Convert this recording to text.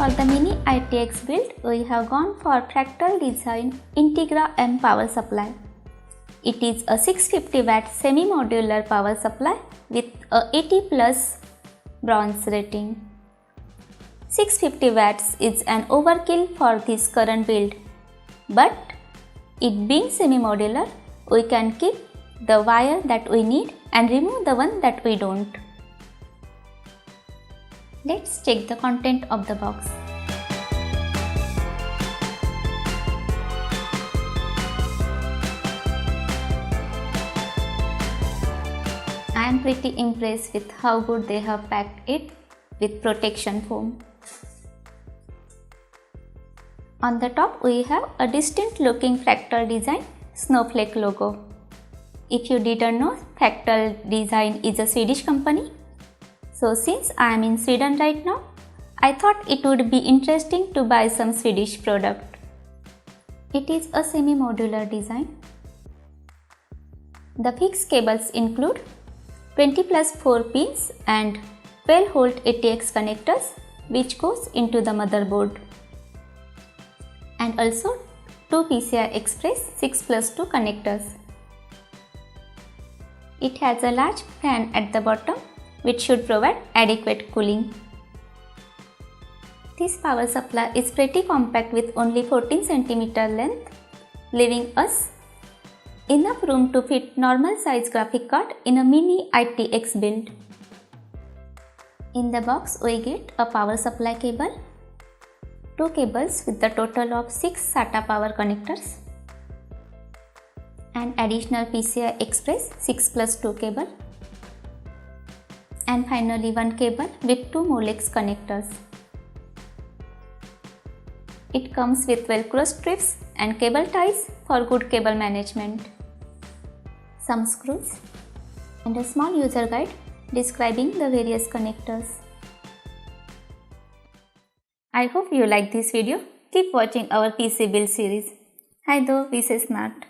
For the mini ITX build, we have gone for Fractal Design Integra M power supply. It is a 650 watt semi-modular power supply with a 80 plus bronze rating. 650 watts is an overkill for this current build, but it being semi-modular, we can keep the wire that we need and remove the one that we don't. Let's check the content of the box. I am pretty impressed with how good they have packed it with protection foam. On the top we have a distinct looking Fractal Design snowflake logo. If you didn't know, Fractal Design is a Swedish company. So since I am in Sweden right now, I thought it would be interesting to buy some Swedish product. It is a semi-modular design. The fixed cables include 20 plus 4 pins and 12 volt ATX connectors which goes into the motherboard, and also 2 PCI Express 6 plus 2 connectors. It has a large fan at the bottom which should provide adequate cooling. This power supply is pretty compact with only 14 cm length, leaving us enough room to fit normal size graphic card in a mini ITX build. In the box we get a power supply cable, 2 cables with the total of 6 SATA power connectors, an additional PCI Express 6 plus 2 cable, and finally one cable with 2 Molex connectors. It comes with Velcro strips and cable ties for good cable management, some screws, and a small user guide describing the various connectors. I hope you like this video. Keep watching our PC build series. Hi though, this is Nat.